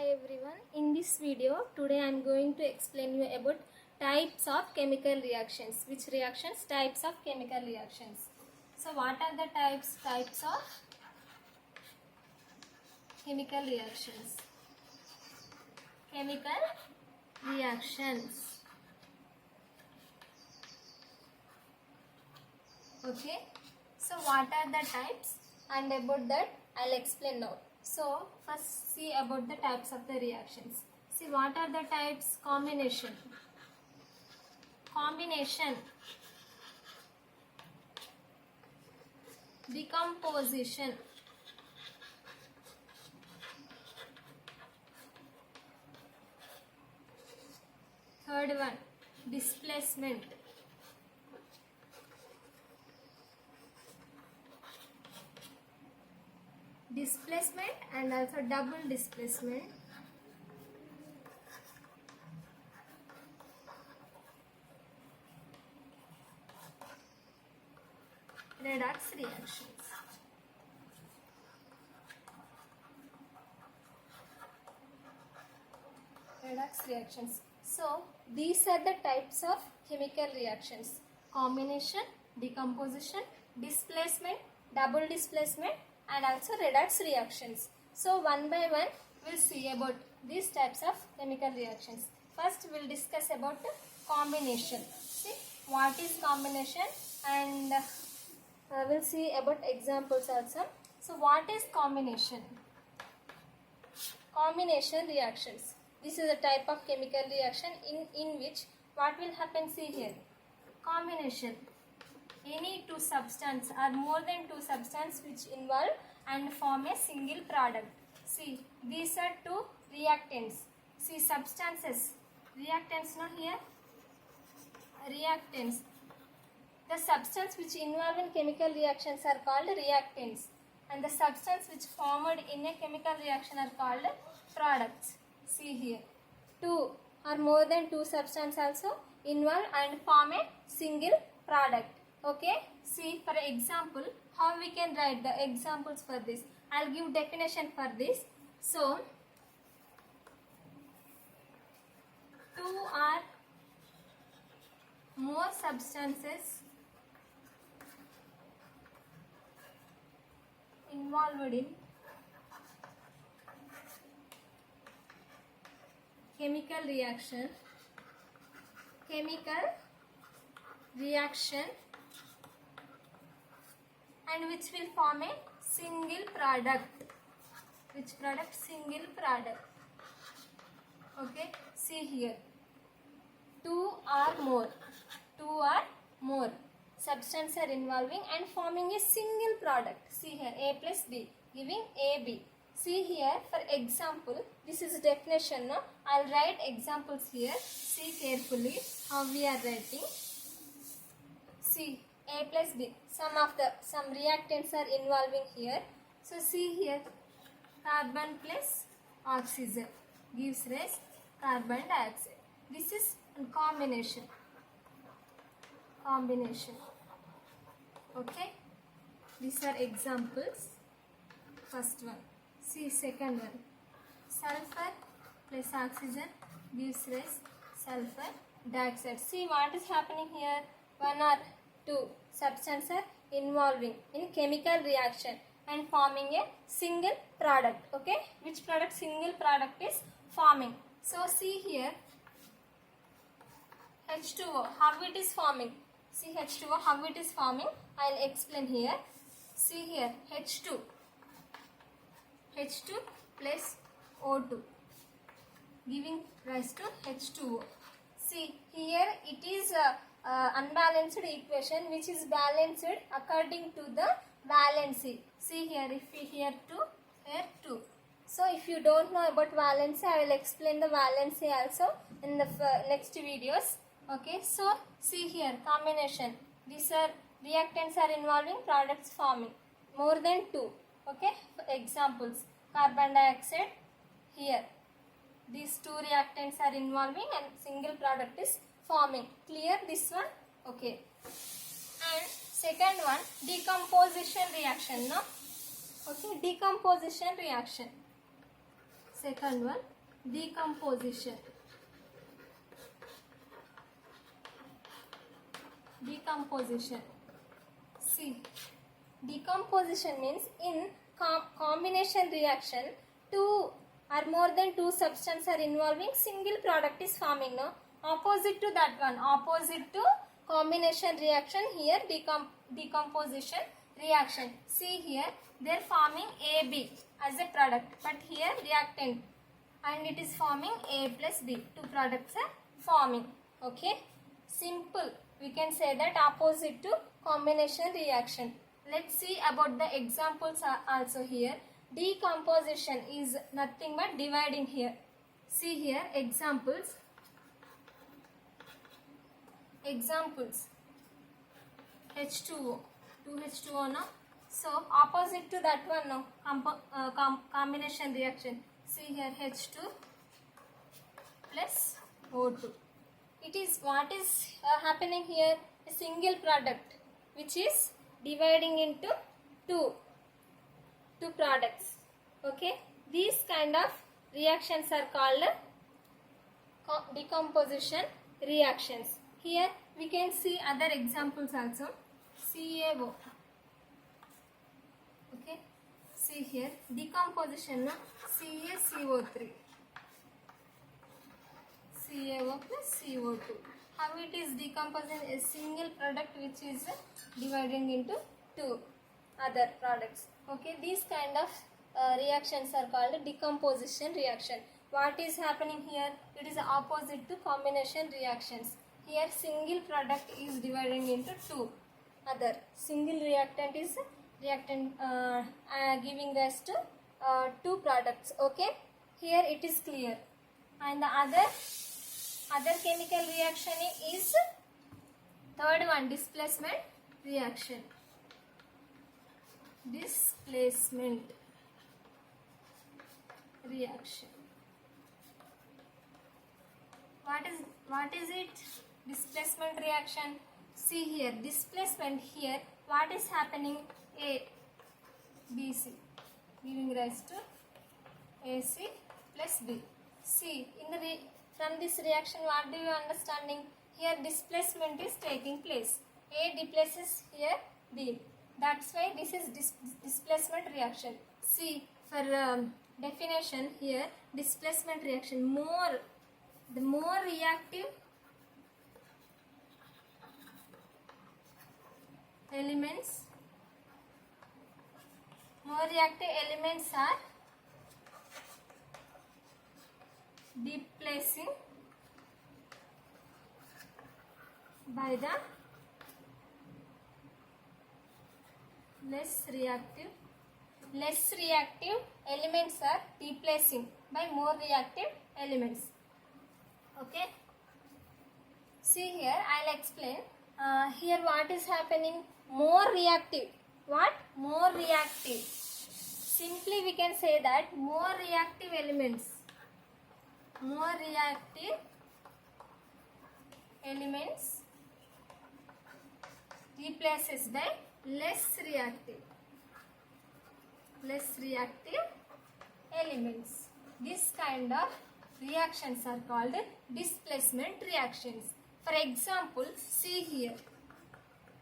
Hi everyone, in this video today I am going to explain you about types of chemical reactions. Which reactions? Types of chemical reactions. So what are the types of chemical reactions? Chemical reactions. Okay, so what are the types, and about that I'll explain now. So first see about the types of the reactions. See what are the types? Combination, decomposition, third one displacement, and also double displacement, redox reactions. So these are the types of chemical reactions: combination, decomposition, displacement, double displacement, and also redox reactions. So one by one we'll see about these types of chemical reactions. First we'll discuss about the combination. See what is combination, and we'll see about examples also. So what is combination? Combination reactions. This is a type of chemical reaction in which what will happen? See here. Combination. Any two substances or more than two substances which involve and form a single product. See, these are two reactants. See, substances. Reactants, no here? Reactants. The substance which involve in chemical reactions are called reactants, and the substance which formed in a chemical reaction are called products. See here, two or more than two substances also involve and form a single product. Okay, see for example how we can write the examples for this. I'll give definition for this. So two or more substances involved in chemical reaction and which will form a single product. Which product? Single product. Okay, see here, two or more substances are involving and forming a single product. See here, A plus B giving AB. See here, for example, this is definition. No? I'll write examples here. See carefully how we are writing. See, A plus B. Some reactants are involving here. So see here, carbon plus oxygen gives rise carbon dioxide. This is combination. Okay, these are examples. First one. See second one. Sulfur plus oxygen gives rise sulfur dioxide. See what is happening here. One or two substances are involving in chemical reaction and forming a single product. Okay, which product? Single product is forming. So see here, H2O, how it is forming. See H2O, how it is forming. I'll explain here. See here, H2 plus O2 giving rise to H2O. See here, it is unbalanced equation which is balanced according to the valency. See here, if we here 2, here 2. So if you don't know about valency, I will explain the valency also in the next videos. Okay, so see here, combination. These are reactants are involving, products forming. More than two. Okay, examples. Carbon dioxide here. These two reactants are involving and single product is forming. Clear this one? Okay. And second one, decomposition reaction. No? Okay, decomposition reaction. Second one, Decomposition. Decomposition. See, decomposition means in combination reaction, two or more than two substances are involving, single product is forming. No, opposite to that one, opposite to combination reaction, here decomposition reaction. See here, they are forming AB as a product, but here reactant, and it is forming A plus B. Two products are forming. Okay, simple. We can say that opposite to combination reaction. Let's see about the examples also here. Decomposition is nothing but dividing here. See here examples. Examples. H2O. 2H2O no. So opposite to that one no. Combination reaction. See here H2 plus O2. It is what is happening here, a single product which is dividing into two products. Okay, these kind of reactions are called decomposition reactions. Here we can see other examples also. CaO. Okay, see here decomposition CaCO3. CaO plus CO2. How it is decomposing a single product which is dividing into two other products. Okay, these kind of reactions are called decomposition reaction. What is happening here? It is opposite to combination reactions. Here single product is dividing into two other. Single reactant is giving rise to two products. Okay, here it is clear. And the other chemical reaction is third one, displacement reaction. Displacement reaction. What is it? Displacement reaction. See here, displacement here. What is happening? A, B, C, giving rise to AC plus B. See, from this reaction, what do you understanding? Here displacement is taking place. A displaces here B. That's why this is displacement reaction. See, for definition here, displacement reaction, the more reactive elements are displacing by the less reactive elements are displacing by more reactive elements. Okay, see here I'll explain. Here what is happening? More reactive. What? More reactive. Simply we can say that more reactive elements replaces by less reactive elements. This kind of reactions are called displacement reactions. For example, see here.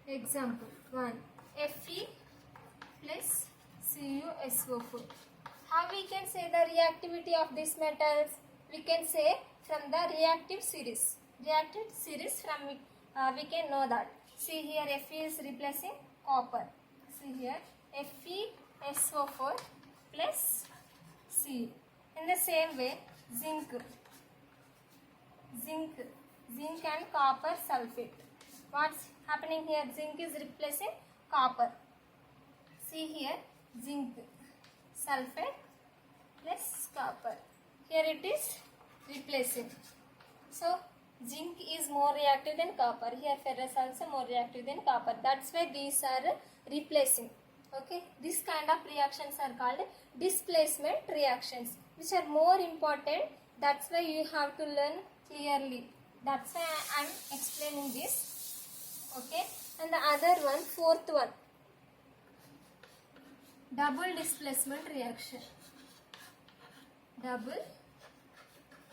Example 1. Fe plus CuSO4. How we can say the reactivity of these metals? We can say from the reactive series. From we can know that. See here Fe is replacing copper. See here FeSO4 plus C. In the same way, zinc and copper sulfate. What's happening here? Zinc is replacing copper. See here zinc sulfate plus copper. Here it is replacing. So zinc is more reactive than copper. Here ferrous also more reactive than copper. That's why these are replacing. Okay, this kind of reactions are called displacement reactions, which are more important. That's why you have to learn clearly. That's why I am explaining this. Okay, and the other one, fourth one, double displacement reaction. Double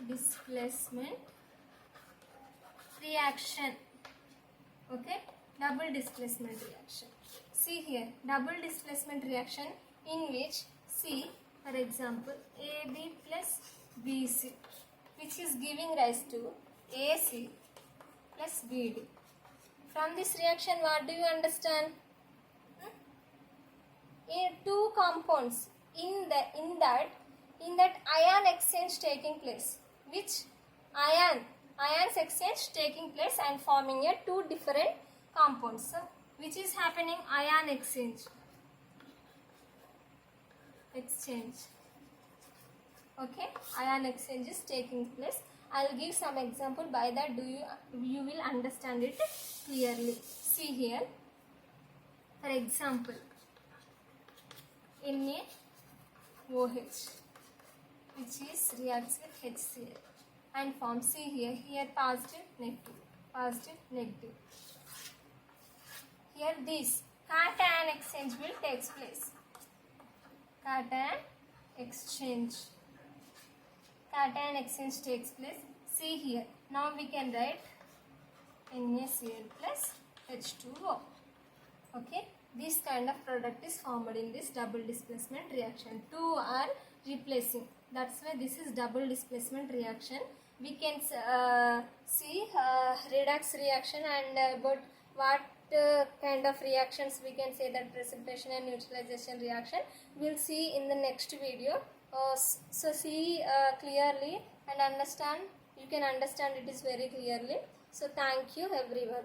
displacement reaction. Okay, double displacement reaction. See here, double displacement reaction in which, see, for example, AB plus BC, which is giving rise to AC plus BD. From this reaction, what do you understand? In two compounds, in that ion exchange taking place, which ions exchange taking place and forming a two different compounds. So, which is happening? Ion exchange. Okay, ion exchange is taking place. I'll give some example. By that, you will understand it clearly. See here, for example, NaOH, which is reacts with HCl and forms, see here positive, negative. Here this cation exchange will takes place. Cation exchange takes place. See here. Now we can write NaCl plus H2O. Okay. This kind of product is formed in this double displacement reaction. Two are replacing. That's why this is double displacement reaction. We can see redox reaction and about what kind of reactions we can say, that precipitation and neutralization reaction. We'll see in the next video. So see clearly and understand. You can understand it is very clearly. So thank you everyone.